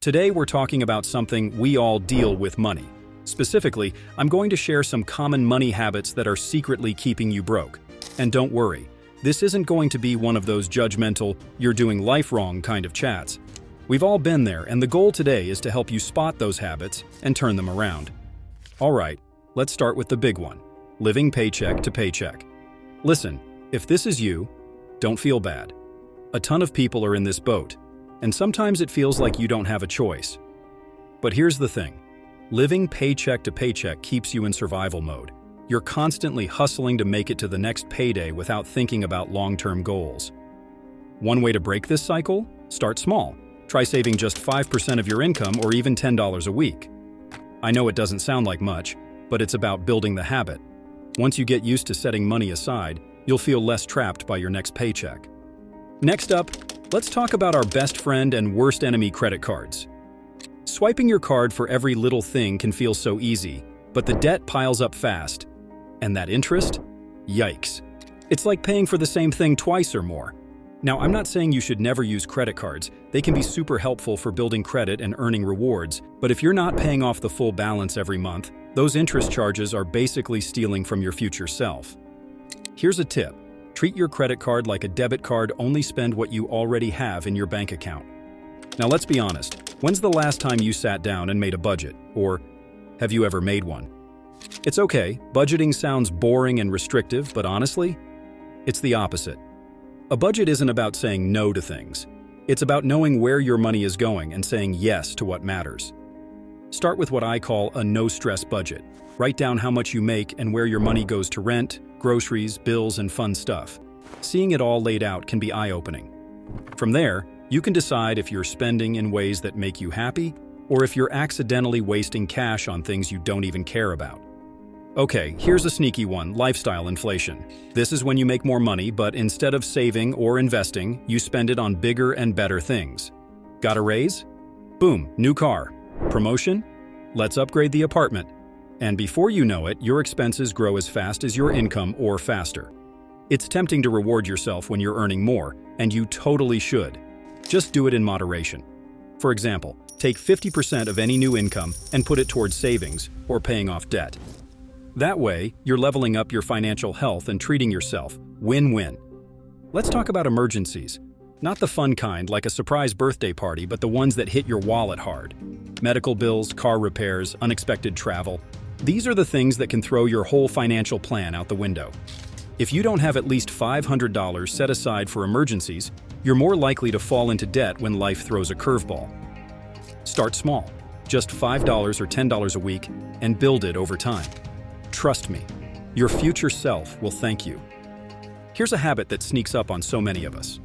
Today we're talking about something we all deal with: money. Specifically, I'm going to share some common money habits that are secretly keeping you broke. And don't worry, this isn't going to be one of those judgmental, you're doing life wrong kind of chats. We've all been there, and the goal today is to help you spot those habits and turn them around. Alright, let's start with the big one: living paycheck to paycheck. Listen, if this is you, don't feel bad. A ton of people are in this boat, and sometimes it feels like you don't have a choice. But here's the thing: living paycheck to paycheck keeps you in survival mode. You're constantly hustling to make it to the next payday without thinking about long-term goals. One way to break this cycle? Start small. Try saving just 5% of your income, or even $10 a week. I know it doesn't sound like much, but it's about building the habit. Once you get used to setting money aside, you'll feel less trapped by your next paycheck. Next up, let's talk about our best friend and worst enemy: credit cards. Swiping your card for every little thing can feel so easy, but the debt piles up fast. And that interest? Yikes. It's like paying for the same thing twice or more. Now, I'm not saying you should never use credit cards. They can be super helpful for building credit and earning rewards, but if you're not paying off the full balance every month, those interest charges are basically stealing from your future self. Here's a tip: treat your credit card like a debit card. Only spend what you already have in your bank account. Now let's be honest, when's the last time you sat down and made a budget? Or have you ever made one? It's okay, budgeting sounds boring and restrictive, but honestly, it's the opposite. A budget isn't about saying no to things. It's about knowing where your money is going and saying yes to what matters. Start with what I call a no-stress budget. Write down how much you make and where your money goes to rent, groceries, bills, and fun stuff. Seeing it all laid out can be eye-opening. From there, you can decide if you're spending in ways that make you happy, or if you're accidentally wasting cash on things you don't even care about. Okay, here's a sneaky one: lifestyle inflation. This is when you make more money, but instead of saving or investing, you spend it on bigger and better things. Got a raise? Boom, new car. Promotion? Let's upgrade the apartment. And before you know it, your expenses grow as fast as your income, or faster. It's tempting to reward yourself when you're earning more, and you totally should. Just do it in moderation. For example, take 50% of any new income and put it towards savings or paying off debt. That way, you're leveling up your financial health and treating yourself. Win-win. Let's talk about emergencies. Not the fun kind like a surprise birthday party, but the ones that hit your wallet hard. Medical bills, car repairs, unexpected travel. These are the things that can throw your whole financial plan out the window. If you don't have at least $500 set aside for emergencies, you're more likely to fall into debt when life throws a curveball. Start small, just $5 or $10 a week, and build it over time. Trust me, your future self will thank you. Here's a habit that sneaks up on so many of us: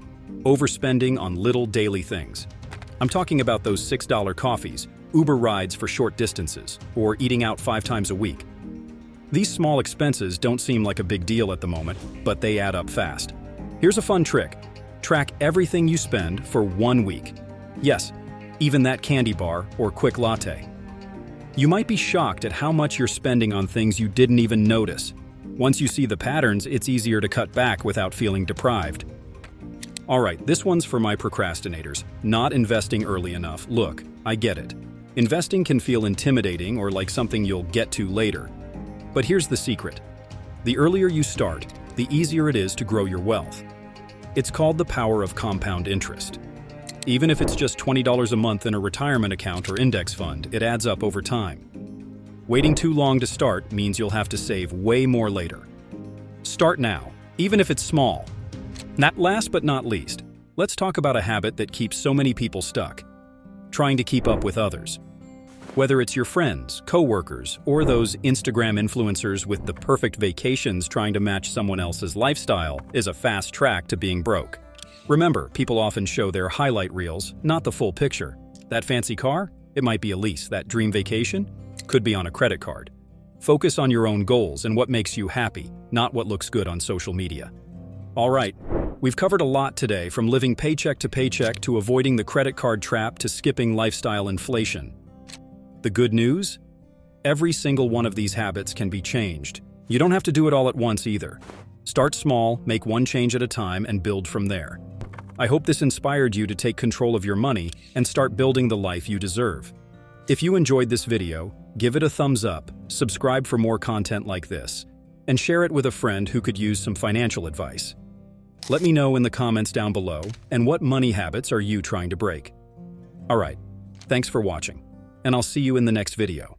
overspending on little daily things. I'm talking about those $6 coffees, Uber rides for short distances, or eating out 5 times a week. These small expenses don't seem like a big deal at the moment, but they add up fast. Here's a fun trick: track everything you spend for 1 week. Yes, even that candy bar or quick latte. You might be shocked at how much you're spending on things you didn't even notice. Once you see the patterns, it's easier to cut back without feeling deprived. Alright, this one's for my procrastinators: not investing early enough. Look, I get it. Investing can feel intimidating or like something you'll get to later. But here's the secret: the earlier you start, the easier it is to grow your wealth. It's called the power of compound interest. Even if it's just $20 a month in a retirement account or index fund, it adds up over time. Waiting too long to start means you'll have to save way more later. Start now, even if it's small. Last but not least, let's talk about a habit that keeps so many people stuck: trying to keep up with others. Whether it's your friends, coworkers, or those Instagram influencers with the perfect vacations, trying to match someone else's lifestyle is a fast track to being broke. Remember, people often show their highlight reels, not the full picture. That fancy car? It might be a lease. That dream vacation? Could be on a credit card. Focus on your own goals and what makes you happy, not what looks good on social media. All right, we've covered a lot today, from living paycheck to paycheck to avoiding the credit card trap to skipping lifestyle inflation. The good news? Every single one of these habits can be changed. You don't have to do it all at once either. Start small, make one change at a time, and build from there. I hope this inspired you to take control of your money and start building the life you deserve. If you enjoyed this video, give it a thumbs up, subscribe for more content like this, and share it with a friend who could use some financial advice. Let me know in the comments down below, and what money habits are you trying to break? Alright, thanks for watching, and I'll see you in the next video.